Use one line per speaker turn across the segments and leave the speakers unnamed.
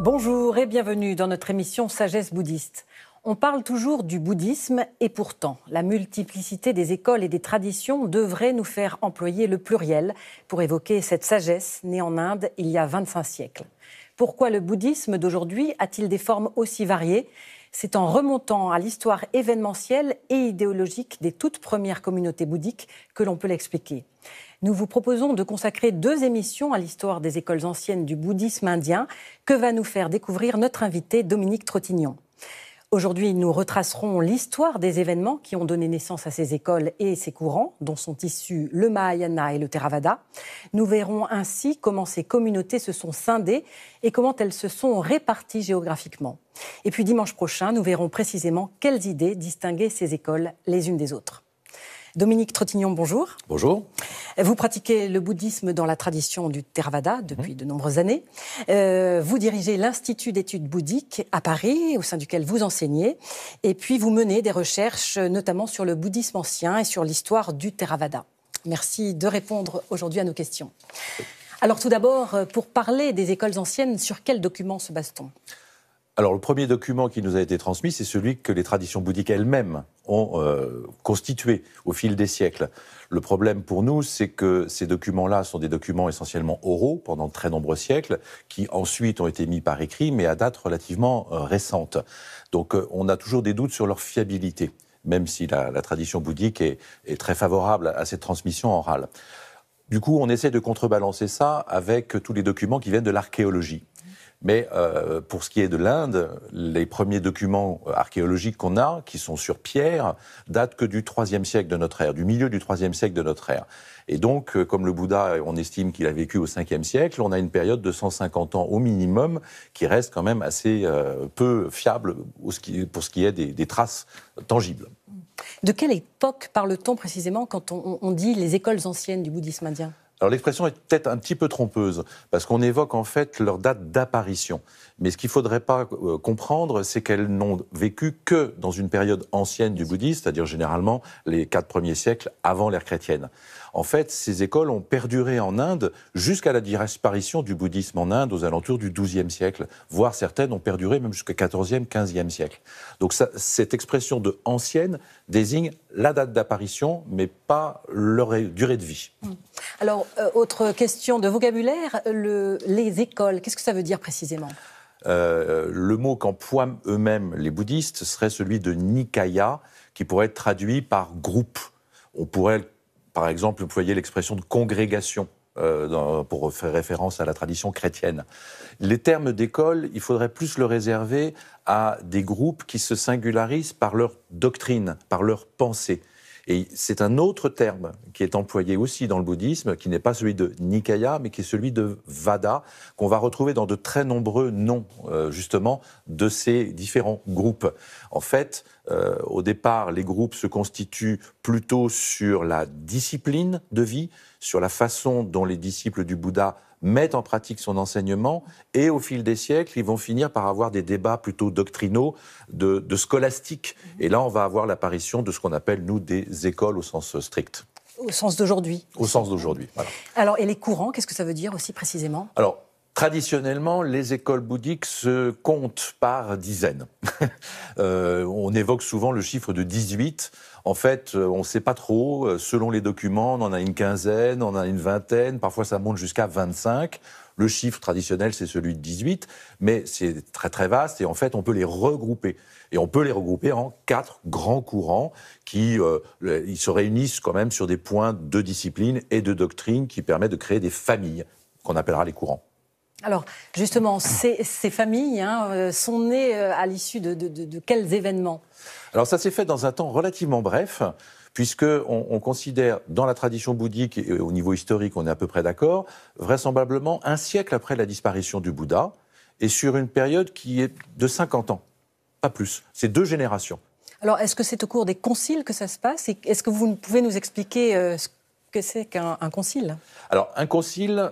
Bonjour et bienvenue dans notre émission Sagesse bouddhiste. On parle toujours du bouddhisme et pourtant, la multiplicité des écoles et des traditions devrait nous faire employer le pluriel pour évoquer cette sagesse née en Inde il y a 25 siècles. Pourquoi le bouddhisme d'aujourd'hui a-t-il des formes aussi variées ? C'est en remontant à l'histoire événementielle et idéologique des toutes premières communautés bouddhiques que l'on peut l'expliquer. Nous vous proposons de consacrer 2 émissions à l'histoire des écoles anciennes du bouddhisme indien que va nous faire découvrir notre invité Dominique Trottignon. Aujourd'hui, nous retracerons l'histoire des événements qui ont donné naissance à ces écoles et ces courants, dont sont issus le Mahayana et le Theravada. Nous verrons ainsi comment ces communautés se sont scindées et comment elles se sont réparties géographiquement. Et puis dimanche prochain, nous verrons précisément quelles idées distinguaient ces écoles les unes des autres. Dominique Trottignon, bonjour.
Bonjour.
Vous pratiquez le bouddhisme dans la tradition du Theravada depuis de nombreuses années. Vous dirigez l'Institut d'études bouddhiques à Paris, au sein duquel vous enseignez. Et puis vous menez des recherches notamment sur le bouddhisme ancien et sur l'histoire du Theravada. Merci de répondre aujourd'hui à nos questions. Alors tout d'abord, pour parler des écoles anciennes, sur quels documents se base-t-on ?
Alors, le premier document qui nous a été transmis, c'est celui que les traditions bouddhiques elles-mêmes ont constitué au fil des siècles. Le problème pour nous, c'est que ces documents-là sont des documents essentiellement oraux pendant de très nombreux siècles, qui ensuite ont été mis par écrit, mais à date relativement récente. Donc, on a toujours des doutes sur leur fiabilité, même si la tradition bouddhique est très favorable à cette transmission orale. Du coup, on essaie de contrebalancer ça avec tous les documents qui viennent de l'archéologie. Mais pour ce qui est de l'Inde, les premiers documents archéologiques qu'on a, qui sont sur pierre, datent que du IIIe siècle de notre ère, du milieu du IIIe siècle de notre ère. Et donc, comme le Bouddha, on estime qu'il a vécu au Ve siècle, on a une période de 150 ans au minimum, qui reste quand même assez peu fiable pour ce qui est des traces tangibles.
De quelle époque parle-t-on précisément quand on dit les écoles anciennes du bouddhisme indien ?
Alors l'expression est peut-être un petit peu trompeuse, parce qu'on évoque en fait leur date d'apparition. Mais ce qu'il ne faudrait pas comprendre, c'est qu'elles n'ont vécu que dans une période ancienne du bouddhisme, c'est-à-dire généralement les 4 premiers siècles avant l'ère chrétienne. En fait, ces écoles ont perduré en Inde jusqu'à la disparition du bouddhisme en Inde aux alentours du XIIe siècle, voire certaines ont perduré même jusqu'au XIVe, XVe siècle. Donc cette expression de « ancienne » désigne la date d'apparition, mais pas leur durée de vie.
Alors, autre question de vocabulaire, les écoles, qu'est-ce que ça veut dire précisément ?
Le mot qu'emploient eux-mêmes les bouddhistes serait celui de Nikaya, qui pourrait être traduit par groupe. On pourrait, par exemple, employer l'expression de congrégation pour faire référence à la tradition chrétienne. Les termes d'école, il faudrait plus le réserver à des groupes qui se singularisent par leur doctrine, par leur pensée. Et c'est un autre terme qui est employé aussi dans le bouddhisme, qui n'est pas celui de Nikaya, mais qui est celui de Vada, qu'on va retrouver dans de très nombreux noms, justement, de ces différents groupes. En fait, au départ, les groupes se constituent plutôt sur la discipline de vie, sur la façon dont les disciples du Bouddha mettent en pratique son enseignement, et au fil des siècles, ils vont finir par avoir des débats plutôt doctrinaux, de scolastique. Et là, on va avoir l'apparition de ce qu'on appelle, nous, des écoles au sens strict.
Au sens d'aujourd'hui.
Au sens d'aujourd'hui, voilà.
Alors, et les courants, qu'est-ce que ça veut dire aussi précisément ?
Alors, traditionnellement, les écoles bouddhiques se comptent par dizaines. On évoque souvent le chiffre de 18. En fait, on ne sait pas trop. Selon les documents, on en a une quinzaine, on en a une vingtaine. Parfois, ça monte jusqu'à 25. Le chiffre traditionnel, c'est celui de 18. Mais c'est très, très vaste. Et en fait, on peut les regrouper. Et on peut les regrouper en 4 grands courants qui ils se réunissent quand même sur des points de discipline et de doctrine qui permettent de créer des familles qu'on appellera les courants.
Alors, justement, ces familles sont nées à l'issue de quels événements ?
Alors, ça s'est fait dans un temps relativement bref, puisqu'on considère, dans la tradition bouddhique et au niveau historique, on est à peu près d'accord, vraisemblablement un siècle après la disparition du Bouddha, et sur une période qui est de 50 ans, pas plus. C'est 2 générations.
Alors, est-ce que c'est au cours des conciles que ça se passe ? Est-ce que vous pouvez nous expliquer ce que c'est qu'un concile ?
Alors, un concile,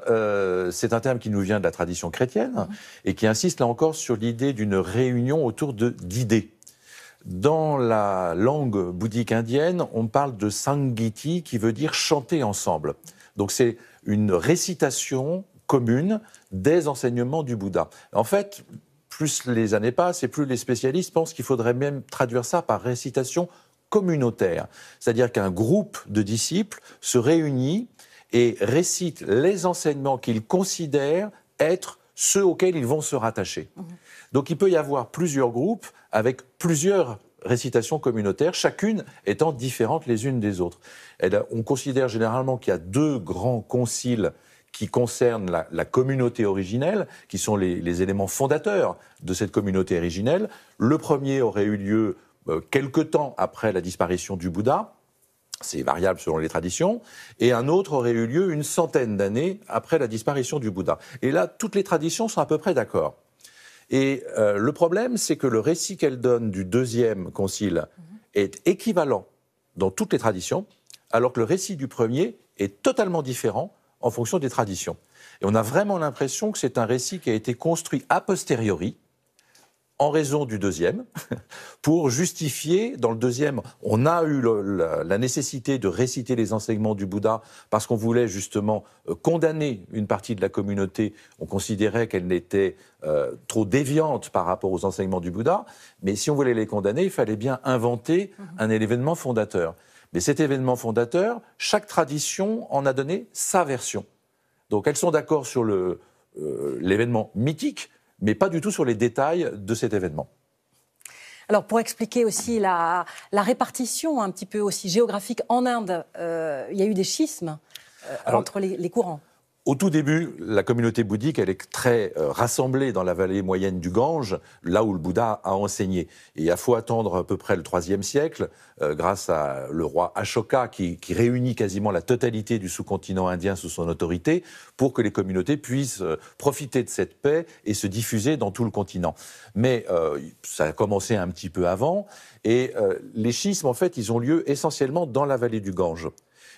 c'est un terme qui nous vient de la tradition chrétienne et qui insiste là encore sur l'idée d'une réunion autour d'idées. Dans la langue bouddhique indienne, on parle de Sangiti qui veut dire chanter ensemble. Donc c'est une récitation commune des enseignements du Bouddha. En fait, plus les années passent et plus les spécialistes pensent qu'il faudrait même traduire ça par récitation communautaire. C'est-à-dire qu'un groupe de disciples se réunit et récite les enseignements qu'ils considèrent être ceux auxquels ils vont se rattacher. Donc il peut y avoir plusieurs groupes avec plusieurs récitations communautaires, chacune étant différentes les unes des autres. On considère généralement qu'il y a 2 grands conciles qui concernent la communauté originelle, qui sont les éléments fondateurs de cette communauté originelle. Le premier aurait eu lieu quelque temps après la disparition du Bouddha, c'est variable selon les traditions, et un autre aurait eu lieu une centaine d'années après la disparition du Bouddha. Et là, toutes les traditions sont à peu près d'accord. Et le problème, c'est que le récit qu'elle donne du deuxième concile est équivalent dans toutes les traditions, alors que le récit du premier est totalement différent en fonction des traditions. Et on a vraiment l'impression que c'est un récit qui a été construit a posteriori, en raison du deuxième, pour justifier, dans le deuxième, on a eu la nécessité de réciter les enseignements du Bouddha parce qu'on voulait justement condamner une partie de la communauté. On considérait qu'elle était trop déviante par rapport aux enseignements du Bouddha, mais si on voulait les condamner, il fallait bien inventer un événement fondateur. Mais cet événement fondateur, chaque tradition en a donné sa version. Donc elles sont d'accord sur l'événement mythique, mais pas du tout sur les détails de cet événement.
Alors, pour expliquer aussi la répartition un petit peu aussi géographique en Inde, il y a eu des schismes entre les courants.
Au tout début, la communauté bouddhique, elle est très rassemblée dans la vallée moyenne du Gange, là où le Bouddha a enseigné. Et il faut attendre à peu près le IIIe siècle, grâce à le roi Ashoka, qui réunit quasiment la totalité du sous-continent indien sous son autorité, pour que les communautés puissent profiter de cette paix et se diffuser dans tout le continent. Mais ça a commencé un petit peu avant, et les schismes, en fait, ils ont lieu essentiellement dans la vallée du Gange.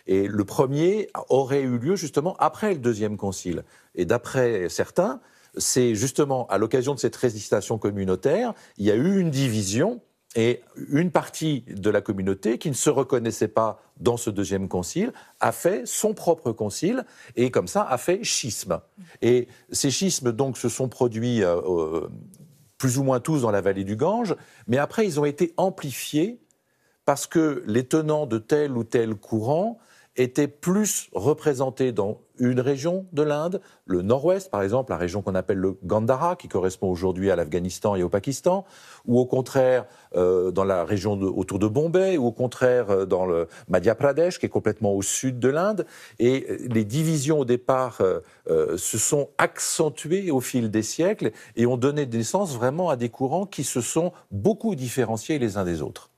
Et le premier aurait eu lieu justement après le deuxième concile. Et d'après certains, c'est justement à l'occasion de cette récitation communautaire, il y a eu une division et une partie de la communauté qui ne se reconnaissait pas dans ce deuxième concile a fait son propre concile et comme ça a fait schisme. Et ces schismes donc se sont produits plus ou moins tous dans la vallée du Gange, mais après ils ont été amplifiés parce que les tenants de tel ou tel courant étaient plus représentés dans une région de l'Inde, le nord-ouest par exemple, la région qu'on appelle le Gandhara, qui correspond aujourd'hui à l'Afghanistan et au Pakistan, ou au contraire dans la région autour de Bombay, ou au contraire dans le Madhya Pradesh, qui est complètement au sud de l'Inde. Et les divisions au départ se sont accentuées au fil des siècles et ont donné naissance vraiment à des courants qui se sont beaucoup différenciés les uns des autres.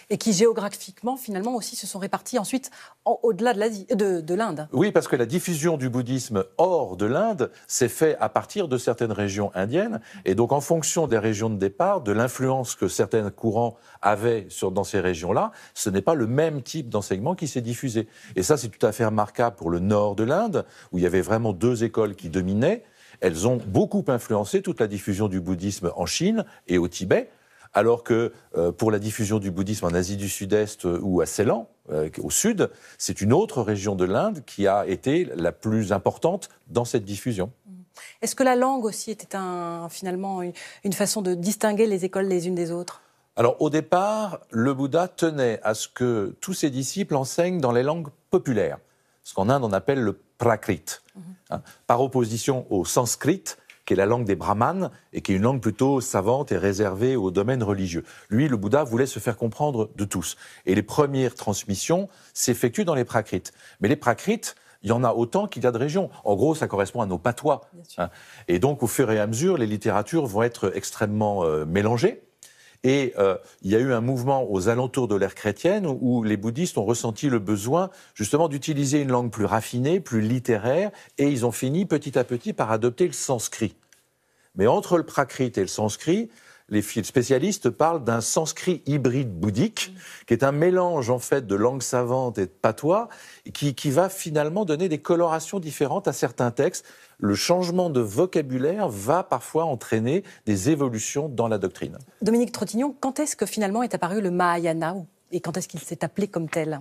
Et qui géographiquement, finalement, aussi se sont répartis ensuite au-delà de l'Inde.
Oui, parce que la diffusion du bouddhisme hors de l'Inde s'est faite à partir de certaines régions indiennes. Et donc, en fonction des régions de départ, de l'influence que certains courants avaient dans ces régions-là, ce n'est pas le même type d'enseignement qui s'est diffusé. Et ça, c'est tout à fait remarquable pour le nord de l'Inde, où il y avait vraiment 2 écoles qui dominaient. Elles ont beaucoup influencé toute la diffusion du bouddhisme en Chine et au Tibet. Alors que pour la diffusion du bouddhisme en Asie du Sud-Est ou à Ceylan, au sud, c'est une autre région de l'Inde qui a été la plus importante dans cette diffusion.
Est-ce que la langue aussi était finalement une façon de distinguer les écoles les unes des autres ?
Alors au départ, le Bouddha tenait à ce que tous ses disciples enseignent dans les langues populaires, ce qu'en Inde on appelle le prakrit, par opposition au sanskrit, qui est la langue des brahmanes et qui est une langue plutôt savante et réservée au domaine religieux. Lui, le Bouddha, voulait se faire comprendre de tous. Et les premières transmissions s'effectuent dans les prakrits. Mais les prakrits, il y en a autant qu'il y a de régions. En gros, ça correspond à nos patois. Et donc, au fur et à mesure, les littératures vont être extrêmement mélangées. Et il y a eu un mouvement aux alentours de l'ère chrétienne où les bouddhistes ont ressenti le besoin justement d'utiliser une langue plus raffinée, plus littéraire, et ils ont fini petit à petit par adopter le sanskrit. Mais entre le prakrit et le sanskrit, les spécialistes parlent d'un sanskrit hybride bouddhique, qui est un mélange en fait de langue savante et de patois, qui va finalement donner des colorations différentes à certains textes. Le changement de vocabulaire va parfois entraîner des évolutions dans la doctrine.
Dominique Trottignon, quand est-ce que finalement est apparu le Mahayana et quand est-ce qu'il s'est appelé comme tel ?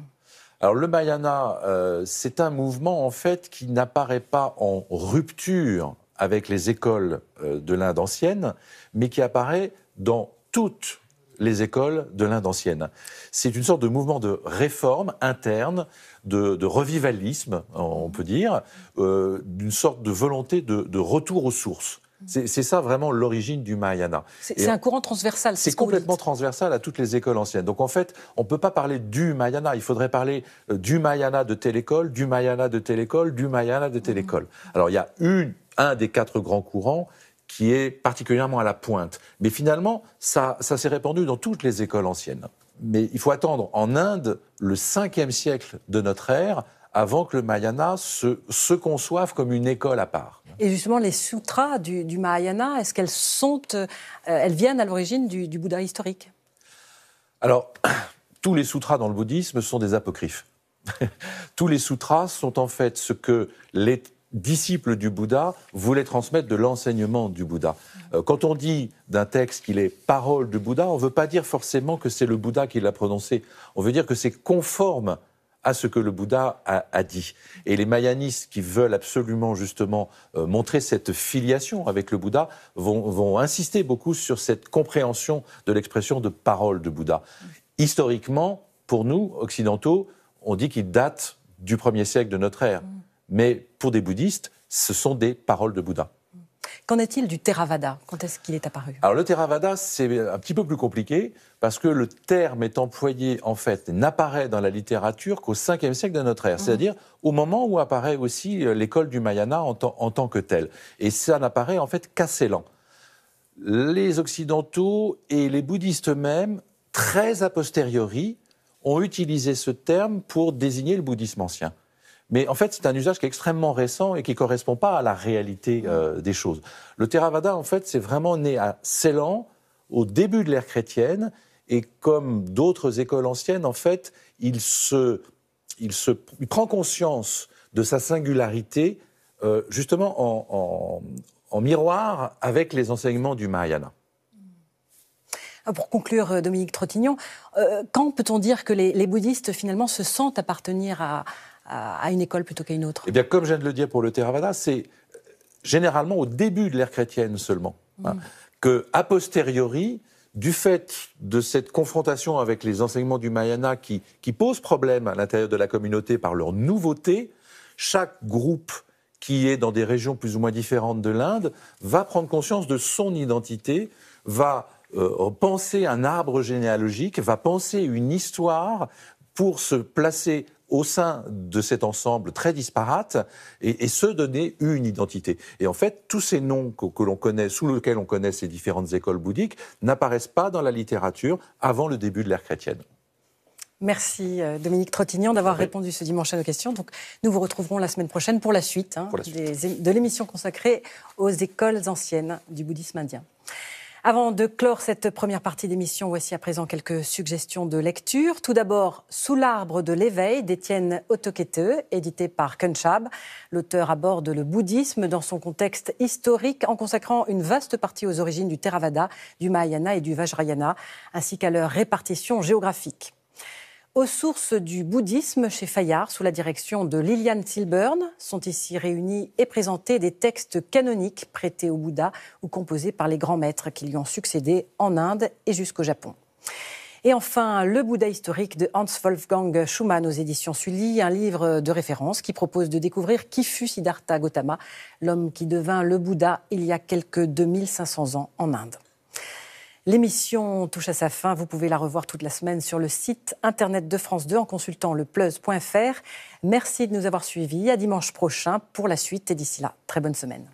Alors le Mahayana, c'est un mouvement en fait qui n'apparaît pas en rupture avec les écoles de l'Inde ancienne, mais qui apparaît dans toutes les écoles de l'Inde ancienne. C'est une sorte de mouvement de réforme interne, de revivalisme, on peut dire, d'une sorte de volonté de retour aux sources. C'est ça vraiment l'origine du Mahayana.
C'est un courant transversal.
C'est complètement transversal à toutes les écoles anciennes. Donc en fait, on ne peut pas parler du Mahayana, il faudrait parler du Mahayana de telle école, du Mahayana de telle école, du Mahayana de telle école. Alors il y a un des 4 grands courants qui est particulièrement à la pointe. Mais finalement, ça s'est répandu dans toutes les écoles anciennes. Mais il faut attendre en Inde le 5e siècle de notre ère avant que le Mahayana se conçoive comme une école à part.
Et justement, les sutras du Mahayana, est-ce qu'elles elles viennent à l'origine du Bouddha historique?
Alors, tous les sutras dans le bouddhisme sont des apocryphes. Tous les sutras sont en fait ce que les disciples du Bouddha voulaient transmettre de l'enseignement du Bouddha. Quand on dit d'un texte qu'il est parole du Bouddha, on ne veut pas dire forcément que c'est le Bouddha qui l'a prononcé. On veut dire que c'est conforme à ce que le Bouddha a dit. Et les mahayanistes qui veulent absolument justement montrer cette filiation avec le Bouddha vont insister beaucoup sur cette compréhension de l'expression de parole de Bouddha. Historiquement, pour nous, occidentaux, on dit qu'il date du 1er siècle de notre ère. Mais pour des bouddhistes, ce sont des paroles de Bouddha.
Qu'en est-il du Theravada? Quand est-ce qu'il est apparu?
Alors le Theravada, c'est un petit peu plus compliqué, parce que le terme est employé, en fait, n'apparaît dans la littérature qu'au 5e siècle de notre ère, c'est-à-dire au moment où apparaît aussi l'école du Mahayana en tant que telle. Et ça n'apparaît en fait qu'à Ceylan. Les Occidentaux et les bouddhistes eux-mêmes, très a posteriori, ont utilisé ce terme pour désigner le bouddhisme ancien. Mais en fait, c'est un usage qui est extrêmement récent et qui ne correspond pas à la réalité des choses. Le Theravada, en fait, c'est vraiment né à Ceylan, au début de l'ère chrétienne, et comme d'autres écoles anciennes, en fait, il prend conscience de sa singularité, justement en miroir avec les enseignements du Mahayana.
Pour conclure, Dominique Trottignon, quand peut-on dire que les bouddhistes, finalement, se sentent appartenir à une école plutôt qu'à une autre?
Eh bien, comme je viens de le dire pour le Theravada, c'est généralement au début de l'ère chrétienne seulement, que, a posteriori, du fait de cette confrontation avec les enseignements du Mahayana qui posent problème à l'intérieur de la communauté par leur nouveauté, chaque groupe qui est dans des régions plus ou moins différentes de l'Inde va prendre conscience de son identité, va penser un arbre généalogique, va penser une histoire pour se placer au sein de cet ensemble très disparate et se donner une identité. Et en fait, tous ces noms que l'on connaît, sous lesquels on connaît ces différentes écoles bouddhiques, n'apparaissent pas dans la littérature avant le début de l'ère chrétienne.
Merci Dominique Trottignon d'avoir répondu ce dimanche à nos questions. Donc, nous vous retrouverons la semaine prochaine pour la suite, de l'émission consacrée aux écoles anciennes du bouddhisme indien. Avant de clore cette première partie d'émission, voici à présent quelques suggestions de lecture. Tout d'abord, Sous l'arbre de l'éveil d'Étienne Otokete, édité par Kunchab. L'auteur aborde le bouddhisme dans son contexte historique en consacrant une vaste partie aux origines du Theravada, du Mahayana et du Vajrayana, ainsi qu'à leur répartition géographique. Aux sources du bouddhisme chez Fayard, sous la direction de Liliane Silburn, sont ici réunis et présentés des textes canoniques prêtés au Bouddha ou composés par les grands maîtres qui lui ont succédé en Inde et jusqu'au Japon. Et enfin, Le Bouddha historique de Hans Wolfgang Schumann aux éditions Sully, un livre de référence qui propose de découvrir qui fut Siddhartha Gautama, l'homme qui devint le Bouddha il y a quelques 2500 ans en Inde. L'émission touche à sa fin. Vous pouvez la revoir toute la semaine sur le site internet de France 2 en consultant lepleuz.fr. Merci de nous avoir suivis. À dimanche prochain pour la suite. Et d'ici là, très bonne semaine.